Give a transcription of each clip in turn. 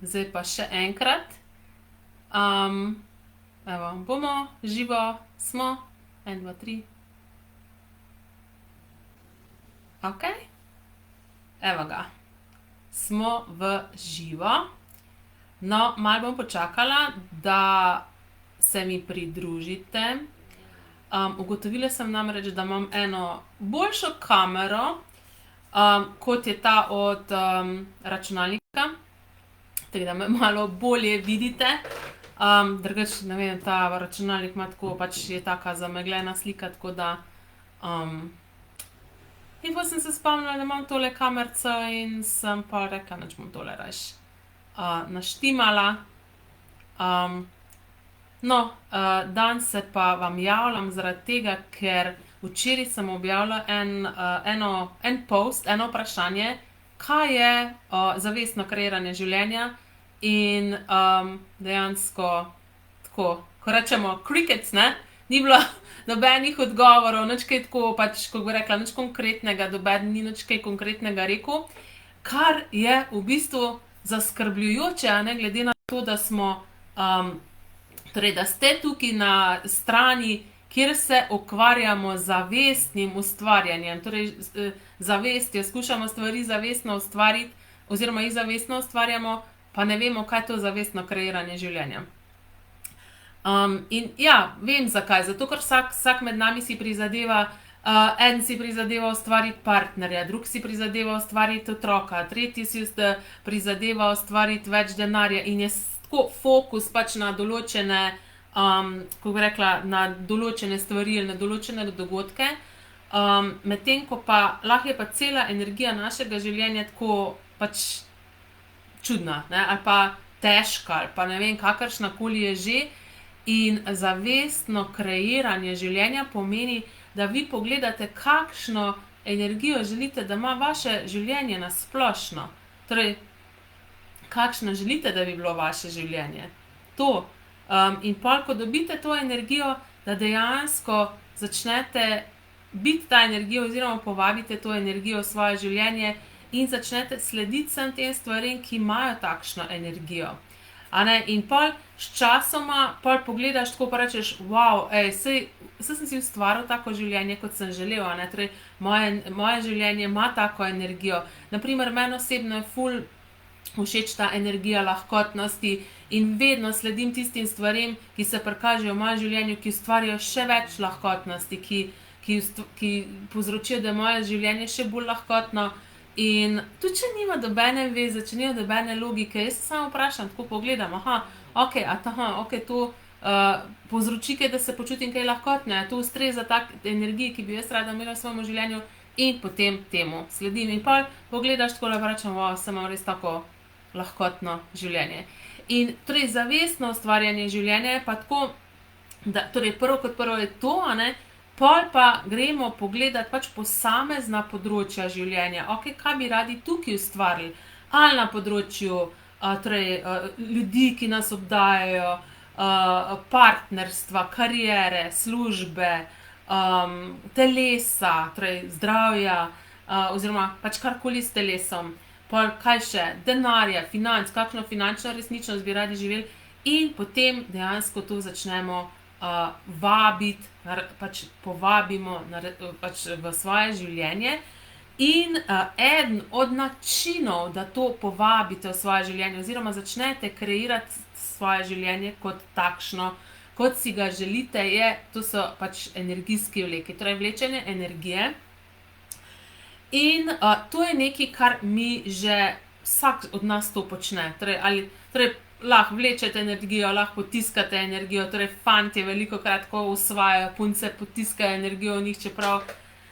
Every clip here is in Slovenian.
Zdaj pa še enkrat. Evo, bomo, živo, smo. 1, 2, 3. Ok. Evo ga. Smo v živo. No, malo bom počakala, da se mi pridružite. Ugotovila sem namreč, da imam eno boljšo kamero, kot je ta od računalnika. Tako da me malo bolje vidite. Drugače, ne vem, ta računalnik ima tako, pač je taka zamegljena slika, tako da in potem sem se spomnila, da imam tole kamerco in sem pa rekla, nič bom tole rajši naštimala. No, danes se pa vam javljam zaradi tega, ker včeraj sem objavila en post, eno vprašanje, kaj je zavestno kreiranje življenja in dejansko tako, ko rečemo crickets, ne, ni bilo nobenih odgovorov, nič kaj tako, pač, kako bi rekla, nič konkretnega, noben ni nič kaj konkretnega rekel, kar je v bistvu zaskrbljujoče, a ne, glede na to, da smo, torej, da ste tukaj na strani, kjer se ukvarjamo z zavestnim ustvarjanjem, torej zavestjo, skušamo stvari zavestno ustvariti, oziroma jih zavestno ustvarjamo, pa ne vemo, kaj je to zavestno kreiranje življenja. In ja, vem zakaj, zato ker vsak med nami si prizadeva, en si prizadeva ustvariti partnerja, drug si prizadeva ustvariti otroka, tretji si prizadeva ustvariti več denarja in je tako fokus pač na določene, kako bi rekla, na določene stvari ali na določene dogodke, medtem ko pa lahko je pa cela energija našega življenja tako pač čudna, ne, ali pa težka, ali pa ne vem, kakršnakoli je že. In zavestno kreiranje življenja pomeni, da vi pogledate, kakšno energijo želite, da ima vaše življenje na splošno. Torej, kakšno želite, da bi bilo vaše življenje. To. In pol, ko dobite to energijo, da dejansko začnete biti ta energija oziroma povabite to energijo v svoje življenje in začnete slediti vsem tem stvarem, ki imajo takšno energijo. A ne, in pol sčasoma, pol pogledaš tako pa rečeš, wow, saj sem si ustvaril tako življenje, kot sem želel, a ne, torej moje življenje ima tako energijo. Na primer, meni osebno je ful všeč ta energija lahkotnosti in vedno sledim tistim stvarem, ki se prikažejo v mojem življenju, ki ustvarjajo še več lahkotnosti, ki povzročijo, da je moje življenje še bolj lahkotno. In tudi če nima nobene veze, če nima nobene logike, jaz se samo vprašam, tako pogledam, okej, to povzroči kaj, da se počutim kaj lahkotno, to ustreza taki energiji, ki bi jaz rada imela v svojem življenju in potem temu sledim. In pol pogledaš takole pa rečem, wow, saj imam res tako lahkotno življenje. In torej zavestno ustvarjanje življenja je pa tako, da torej prvo kot prvo je to, a ne, pol pa gremo pogledat pač posamezna področja življenja. Okej, kaj bi radi tukaj ustvarili? Ali na področju torej ljudi, ki nas obdajajo, partnerstva, kariere, službe, telesa, torej zdravja, oziroma pač karkoli s telesom. Pol kaj še? Denarja, financ, kakšno finančno resničnost bi radi živeli in potem dejansko to začnemo vabiti, pač povabimo pač v svoje življenje. In eden od načinov, da to povabite v svoje življenje oziroma začnete kreirati svoje življenje kot takšno, kot si ga želite, to so pač energijski vleki, torej vlečenje energije. In to je nekaj, kar mi že vsak od nas to počne. Torej, lahko vlečete energijo, lahko potiskate energijo, torej fantje velikokrat, ko osvajajo, punce potiskajo energijo v njih, čeprav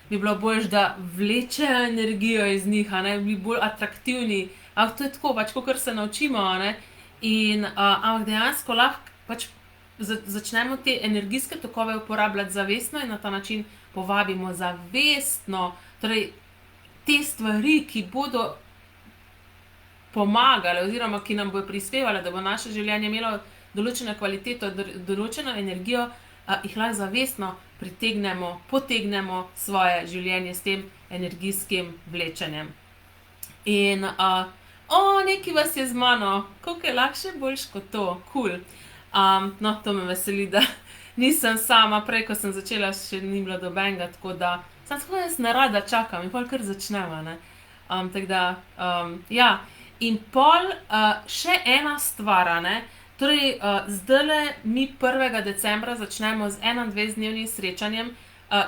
bi bilo boljše, da vlečejo energijo iz njih, a ne, bi bili bolj atraktivni. Ampak to je tako, pač kakor se naučimo, a ne. In ampak dejansko lahko pač začnemo te energijske tokove uporabljati zavestno in na ta način povabimo zavestno, torej te stvari, ki bodo pomagale oziroma ki nam bodo prispevale, da bo naše življenje imelo določeno kvaliteto, določeno energijo, jih lahko zavestno potegnemo svoje življenje s tem energijskim vlečenjem. In Nekaj vas je z mano, koliko je lahko še boljš kot to, kul. No, to me veseli, da nisem sama, prej, ko sem začela, še ni bilo nobenega, tako da sem tako, jaz nerada čakam in pol kar začneva, ne. Tako da, ja. In pol še ena stvar, a ne. Torej, zdajle mi 1. decembra začnemo z 21-dnevnim srečanjem,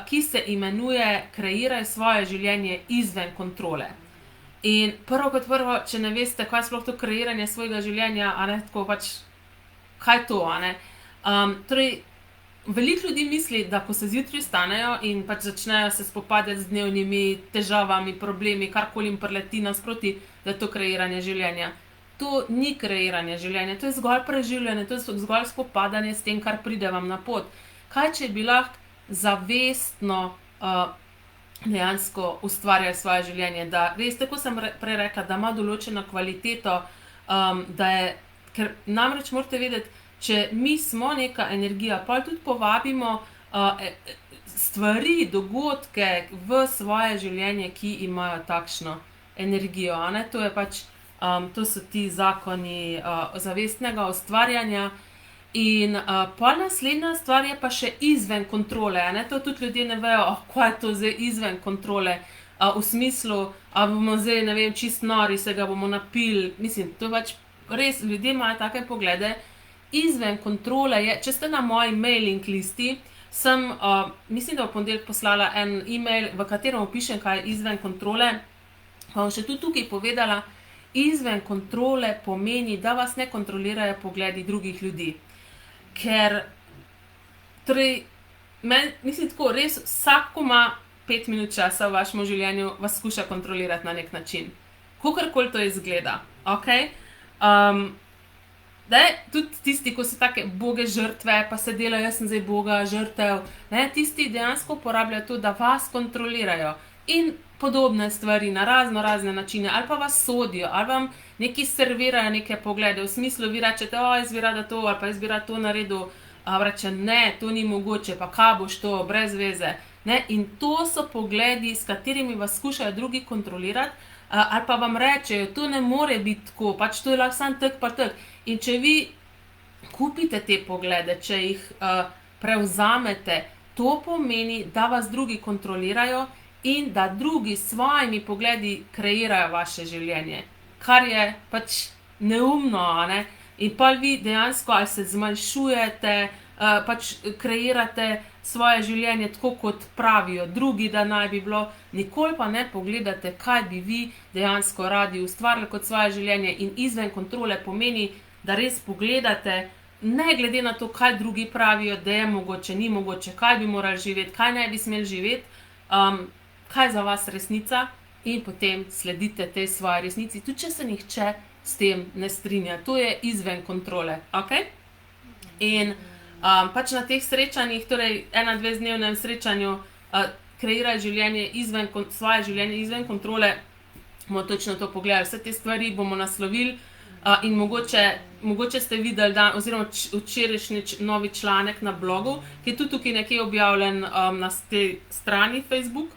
ki se imenuje Kreiraj svoje življenje izven kontrole. In prvo kot prvo, če ne veste, kaj je sploh to kreiranje svojega življenja, a ne, tako pač, kaj je to, a ne. Torej, veliko ljudi misli, da ko se zjutraj vstanejo in pač začnejo se spopadati z dnevnimi težavami, problemi, karkoli jim prileti nasproti, da je to kreiranje življenja. To ni kreiranje življenja, to je zgolj preživljanje, to je zgolj spopadanje s tem, kar pride vam na pot. Kaj, če bi lahko zavestno dejansko ustvarjali svoje življenje, da res, tako sem prej rekla, da ima določeno kvaliteto, da je, ker namreč morate vedeti, če mi smo neka energija, pol tudi povabimo stvari, dogodke v svoje življenje, ki imajo takšno energijo, a ne, to je pač, to so ti zakoni zavestnega ustvarjanja. In pol naslednja stvar je pa še izven kontrole, a ne, to tudi ljudje ne vejo, kaj je to zdaj izven kontrole, v smislu, a bomo zdaj, ne vem, čist nori, se ga bomo napili, mislim, to je pač res, ljudje imajo take poglede. Izven kontrole je, če ste na moji mailing listi, sem, mislim, da v ponedeljek poslala en e-mail, v katerem opišem, kaj je izven kontrole, pa bom še tudi tukaj povedala, izven kontrole pomeni, da vas ne kontrolirajo pogledi drugih ljudi. Ker, torej, mislim tako, res vsak, ko ima 5 minut časa v vašem življenju, vas skuša kontrolirati na nek način. Kakorkoli to izgleda, okej? Tudi tisti, ko so take boge žrtve, pa se delajo, jaz sem zdaj boga žrtev, ne, tisti dejansko uporabljajo to, da vas kontrolirajo. In podobne stvari na razne načine, ali pa vas sodijo, ali vam nekaj servirajo, neke poglede, v smislu, vi rečete, jaz bi rada to, ali pa jaz bi rada to naredil, reče, ne, to ni mogoče, pa kaj boš to, brez veze, ne, in to so pogledi, s katerimi vas skušajo drugi kontrolirati, ali pa vam rečejo, to ne more biti tako, pač to je lahko samo tako pa tako. In če vi kupite te poglede, če jih prevzamete, to pomeni, da vas drugi kontrolirajo in da drugi s svojimi pogledi kreirajo vaše življenje. Kar je pač neumno, a ne. In pol vi dejansko ali se zmanjšujete, pač kreirate svoje življenje tako, kot pravijo drugi, da naj bi bilo, nikoli pa ne pogledate, kaj bi vi dejansko radi ustvarili kot svoje življenje, in izven kontrole pomeni, da res pogledate, ne glede na to, kaj drugi pravijo, da je mogoče, ni mogoče, kaj bi morali živeti, kaj ne bi smeli živeti, kaj je za vas resnica, in potem sledite tej svoji resnici, tudi če se nihče s tem ne strinja. To je izven kontrole, okej? In pač na teh srečanjih, torej 21-dnevnem srečanju, kreiraj življenje svoje življenje izven kontrole, bomo točno to pogledali, vse te stvari bomo naslovili, in mogoče ste videli oziroma včerajšnji novi članek na blogu, ki je tudi tukaj nekje objavljen na tej strani Facebook.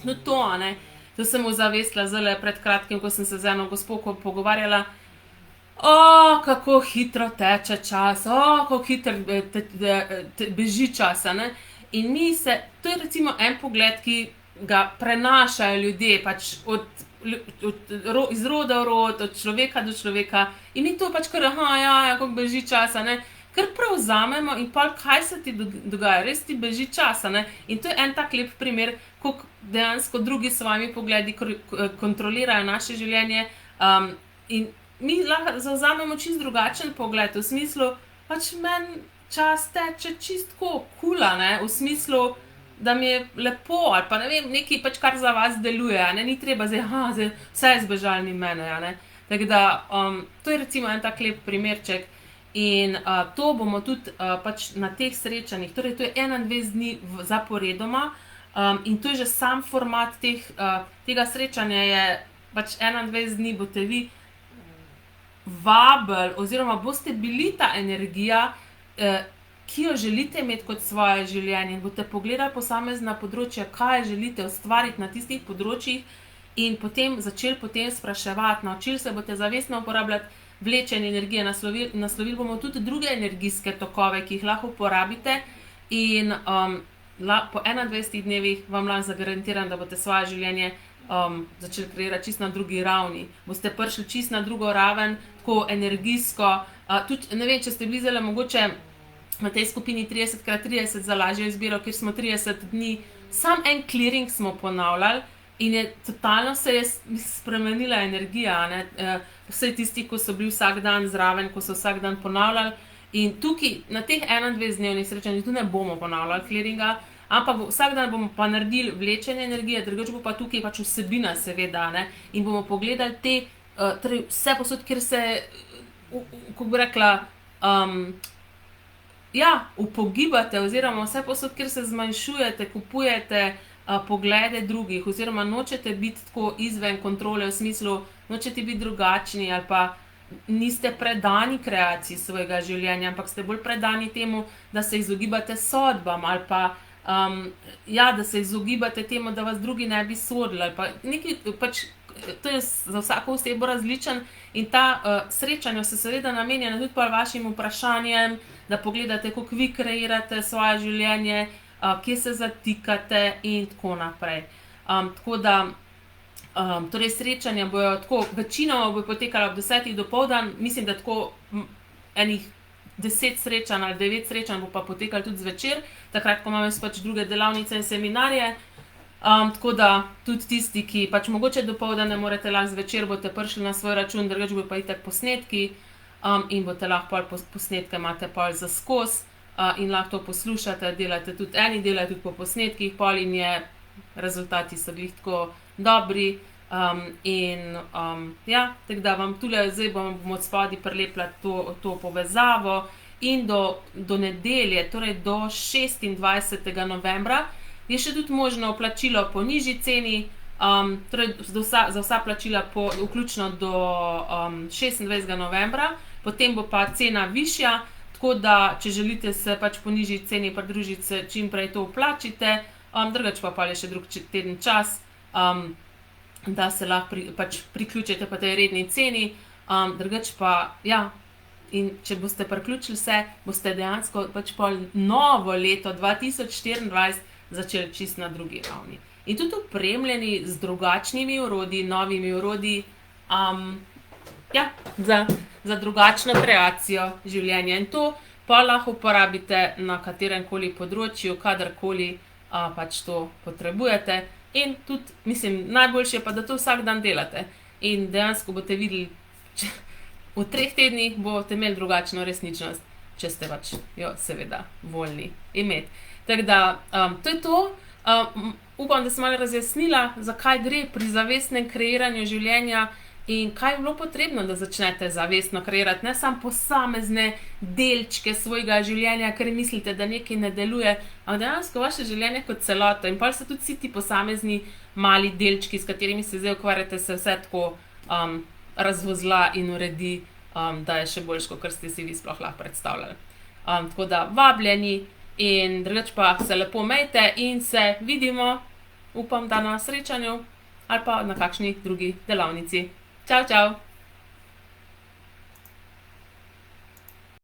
No to, a ne, to sem ozavestila zdajle pred kratkim, ko sem se z eno gospo pogovarjala, kako hitro teče čas, kako hitro beži čas, a ne. In to je recimo en pogled, ki ga prenašajo ljudje, pač iz roda v rod, od človeka do človeka, in mi to pač kar, kako beži čas, a ne. Kar prevzamemo in pol, kaj se ti dogaja, res ti beži čas, a ne. In to je en tak lep primer, kako dejansko drugi s svojimi pogledi kontrolirajo naše življenje, in mi lahko zavzamemo čisto drugačen pogled, v smislu, pač meni čas teče čisto tako kul, a ne, v smislu, da mi je lepo, ali pa ne vem, nekaj pač, kar za vas deluje, a ne, ni treba zdaj, zdaj vse je zbežalo mimo mene, a ne. Tako da, to je recimo en tak lep primerček. In to bomo tudi pač na teh srečanjih, torej to je 21 dni zaporedoma, in to je že sam format tega srečanja, je pač 21 dni boste vi vabili oziroma boste bili ta energija, ki jo želite imeti kot svoje življenje, in boste pogledali posamezna področja, kaj želite ustvariti na tistih področjih, in potem začeli spraševati, naučili se boste zavestno uporabljati vlečenje energije, naslovili bomo tudi druge energijske tokove, ki jih lahko uporabite in po 21 dnevih vam lahko zagarantiram, da boste svoje življenje začeli kreirati čisto na drugi ravni. Boste prišli čisto na drugo raven, tako energijsko. Tudi, ne vem, če ste bili zdajle mogoče na tej skupini 30x30 za lažjo izbiro, kjer smo 30 dni, sam en clearing smo ponavljali in totalno se je spremenila energija, ne? Vse tisti, ko so bili vsak dan zraven, ko so vsak dan ponavljali. In tukaj, na teh 21-dnevnih srečanjih, tu ne bomo ponavljali clearinga, ampak vsak dan bomo pa naredili vlečenje energije, drugače bo pa tukaj pač vsebina seveda, ne? In bomo pogledali torej vse posod, kjer se, kako bi rekla, upogibate oziroma vse posod, kjer se zmanjšujete, kupujete poglede drugih oziroma nočete biti tako izven kontrole v smislu, nočete biti drugačni ali pa niste predani kreaciji svojega življenja, ampak ste bolj predani temu, da se izogibate sodbam ali pa da se izogibate temu, da vas drugi ne bi sodili ali pa nekaj, pač to je za vsako osebo različen in ta srečanja so seveda namenjena tudi pa vašim vprašanjem, da pogledate, kako vi kreirate svoje življenje, kje se zatikate in tako naprej. Tako da torej srečanja bojo tako, večinoma bojo potekala ob 10 dopoldan, mislim, da tako enih 10 srečanj ali 9 srečanj bo pa potekalo tudi zvečer, takrat, ko imam jaz pač druge delavnice in seminarje. Tako da tudi tisti, ki pač mogoče dopoldan ne morete, lahko zvečer boste prišli na svoj račun, drugače bo pa itak posnetki in boste lahko posnetke imate pol za skozi in lahko to poslušate, delate tudi eni, delajo tudi po posnetkih, pol in rezultati so bili tako dobri. Tako da vam tule zdaj bom od spodaj prilepila to povezavo in do nedelje, torej do 26. novembra, je še tudi možno plačilo po nižji ceni, torej za vsa plačila vključno do 26. novembra, potem bo pa cena višja, tako da, če želite se pač po nižji ceni pridružiti, se čim prej to vplačite, drugače pa je še drug teden čas, da se lahko pač priključite po tej redni ceni, drugače pa, in če boste priključili se, boste dejansko pač pol novo leto 2024 začeli čisto na drugi ravni. In tudi opremljeni z drugačnimi orodji, novimi orodji, za drugačno kreacijo življenja. In to pa lahko uporabite na kateremkoli področju, kadarkoli pač to potrebujete. In tudi, mislim, najboljše je pa, da to vsak dan delate. In dejansko boste videli, v 3 tednih boste imeli drugačno resničnost, če ste pač jo seveda voljni imeti. Tako da, to je to. Upam, da sem malo razjasnila, zakaj gre pri zavestnem kreiranju življenja in kaj je bilo potrebno, da začnete zavestno kreirati, ne samo posamezne delčke svojega življenja, ker mislite, da nekaj ne deluje, ampak dejansko vaše življenje kot celoto in pol so tudi vsi ti posamezni mali delčki, s katerimi se zdaj ukvarjate, se vse tako razvozla in uredi, da je še boljše, kot ste si vi sploh lahko predstavljali. Tako da vabljeni in drugače pa se lepo imejte in se vidimo, upam, da na srečanju ali pa na kakšni drugi delavnici. Čau, čau!